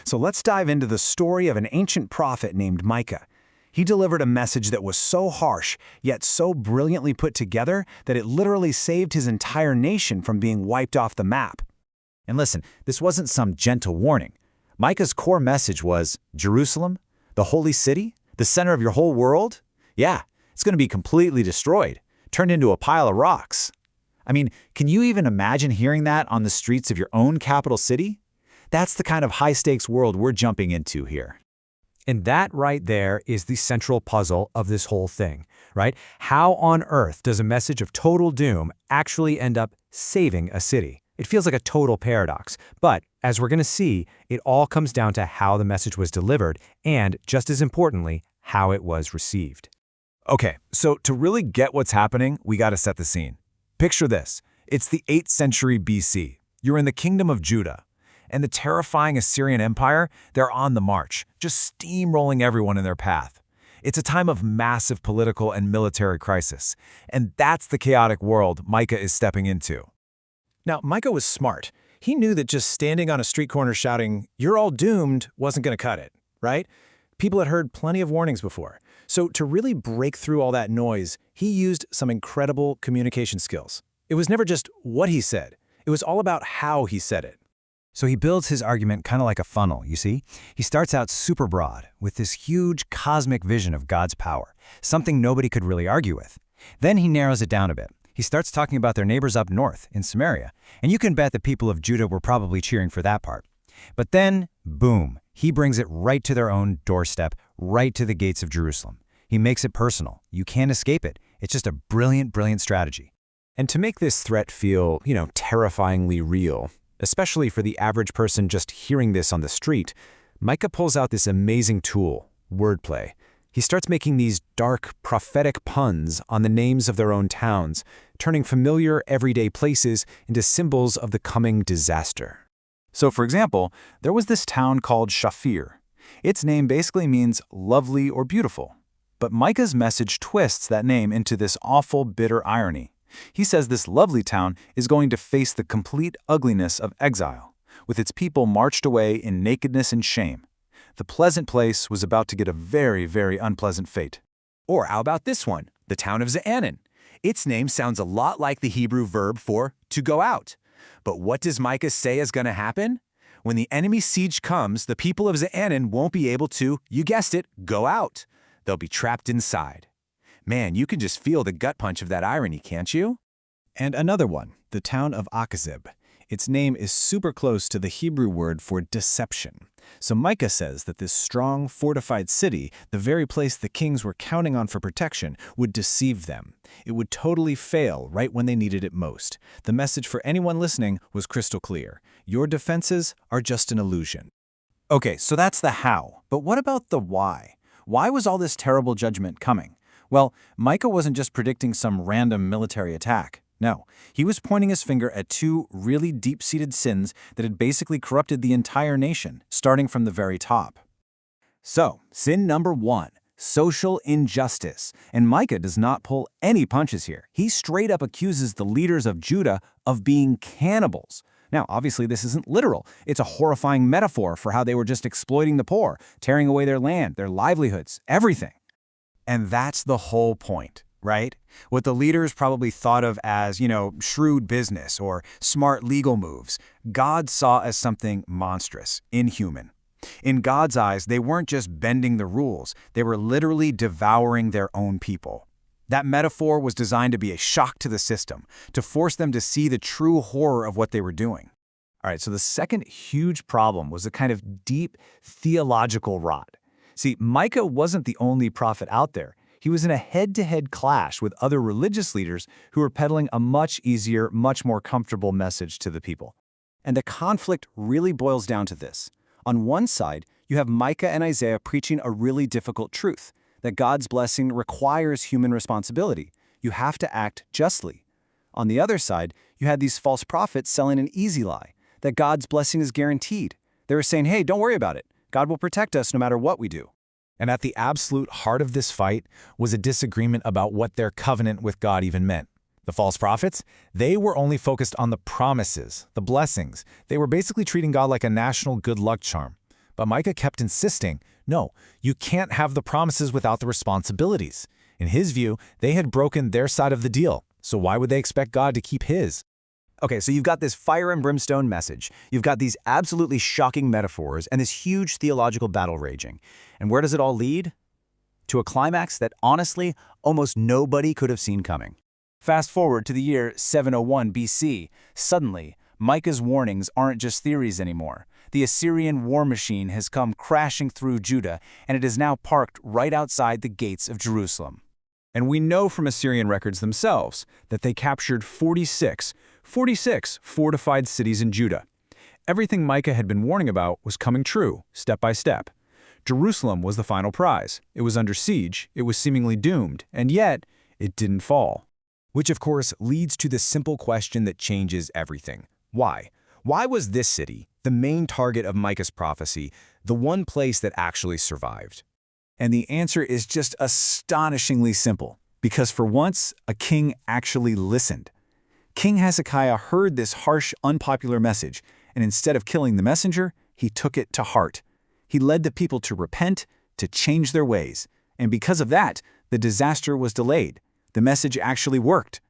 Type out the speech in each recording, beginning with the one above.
So let's dive into the story of an ancient prophet named Micah. He delivered a message that was so harsh, yet so brilliantly put together that it literally saved his entire nation from being wiped off the map. And listen, this wasn't some gentle warning. Micah's core message was, Jerusalem, the holy city, the center of your whole world? Yeah, it's going to be completely destroyed, turned into a pile of rocks. I mean, can you even imagine hearing that on the streets of your own capital city? That's the kind of high-stakes world we're jumping into here. And that right there is the central puzzle of this whole thing, right? How on earth does a message of total doom actually end up saving a city? It feels like a total paradox, but as we're going to see, it all comes down to how the message was delivered and, just as importantly, how it was received. Okay, so to really get what's happening, we got to set the scene. Picture this. It's the 8th century BC. You're in the kingdom of Judah. And the terrifying Assyrian Empire, they're on the march, just steamrolling everyone in their path. It's a time of massive political and military crisis. And that's the chaotic world Micah is stepping into. Now, Micah was smart. He knew that just standing on a street corner shouting, "You're all doomed," wasn't going to cut it, right? People had heard plenty of warnings before. So to really break through all that noise, he used some incredible communication skills. It was never just what he said. It was all about how he said it. So he builds his argument kind of like a funnel, you see? He starts out super broad, with this huge cosmic vision of God's power, something nobody could really argue with. Then he narrows it down a bit. He starts talking about their neighbors up north, in Samaria, and you can bet the people of Judah were probably cheering for that part. But then, boom, he brings it right to their own doorstep, right to the gates of Jerusalem. He makes it personal. You can't escape it. It's just a brilliant, brilliant strategy. And to make this threat feel, terrifyingly real, especially for the average person just hearing this on the street, Micah pulls out this amazing tool, wordplay. He starts making these dark, prophetic puns on the names of their own towns, turning familiar, everyday places into symbols of the coming disaster. So, for example, there was this town called Shafir. Its name basically means lovely or beautiful. But Micah's message twists that name into this awful, bitter irony. He says this lovely town is going to face the complete ugliness of exile, with its people marched away in nakedness and shame. The pleasant place was about to get a very, very unpleasant fate. Or how about this one, the town of Zaanan? Its name sounds a lot like the Hebrew verb for to go out. But what does Micah say is going to happen? When the enemy siege comes, the people of Zaanan won't be able to, you guessed it, go out. They'll be trapped inside. Man, you can just feel the gut punch of that irony, can't you? And another one, the town of Akzib. Its name is super close to the Hebrew word for deception. So Micah says that this strong, fortified city, the very place the kings were counting on for protection, would deceive them. It would totally fail right when they needed it most. The message for anyone listening was crystal clear. Your defenses are just an illusion. Okay, so that's the how. But what about the why? Why was all this terrible judgment coming? Well, Micah wasn't just predicting some random military attack. No, he was pointing his finger at two really deep-seated sins that had basically corrupted the entire nation, starting from the very top. So, sin number 1, social injustice. And Micah does not pull any punches here. He straight up accuses the leaders of Judah of being cannibals. Now, obviously, this isn't literal. It's a horrifying metaphor for how they were just exploiting the poor, tearing away their land, their livelihoods, everything. And that's the whole point, right? What the leaders probably thought of as, shrewd business or smart legal moves, God saw as something monstrous, inhuman. In God's eyes, they weren't just bending the rules, they were literally devouring their own people. That metaphor was designed to be a shock to the system, to force them to see the true horror of what they were doing. All right, so the second huge problem was a kind of deep theological rot. See, Micah wasn't the only prophet out there. He was in a head-to-head clash with other religious leaders who were peddling a much easier, much more comfortable message to the people. And the conflict really boils down to this. On one side, you have Micah and Isaiah preaching a really difficult truth, that God's blessing requires human responsibility. You have to act justly. On the other side, you had these false prophets selling an easy lie, that God's blessing is guaranteed. They were saying, hey, don't worry about it. God will protect us no matter what we do. And at the absolute heart of this fight was a disagreement about what their covenant with God even meant. The false prophets, they were only focused on the promises, the blessings. They were basically treating God like a national good luck charm. But Micah kept insisting, no, you can't have the promises without the responsibilities. In his view, they had broken their side of the deal, so why would they expect God to keep his? Okay, so you've got this fire and brimstone message. You've got these absolutely shocking metaphors and this huge theological battle raging. And where does it all lead? To a climax that, honestly, almost nobody could have seen coming. Fast forward to the year 701 BC. Suddenly, Micah's warnings aren't just theories anymore. The Assyrian war machine has come crashing through Judah, and it is now parked right outside the gates of Jerusalem. And we know from Assyrian records themselves that they captured 46 fortified cities in Judah. Everything Micah had been warning about was coming true, step by step. Jerusalem was the final prize. It was under siege, it was seemingly doomed, and yet it didn't fall. Which, of course, leads to the simple question that changes everything. Why? Why was this city, the main target of Micah's prophecy, the one place that actually survived? And the answer is just astonishingly simple, because for once, a king actually listened. King Hezekiah heard this harsh, unpopular message, and instead of killing the messenger, he took it to heart. He led the people to repent, to change their ways, and because of that, the disaster was delayed. The message actually worked.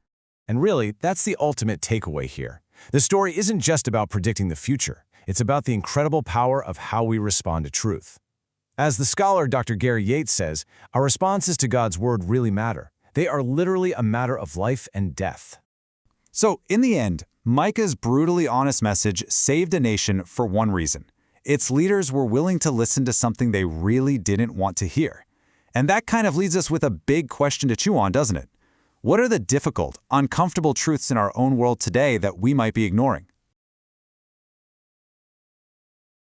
And really, that's the ultimate takeaway here. The story isn't just about predicting the future. It's about the incredible power of how we respond to truth. As the scholar Dr. Gary Yates says, our responses to God's word really matter. They are literally a matter of life and death. So, in the end, Micah's brutally honest message saved a nation for one reason. Its leaders were willing to listen to something they really didn't want to hear. And that kind of leaves us with a big question to chew on, doesn't it? What are the difficult, uncomfortable truths in our own world today that we might be ignoring?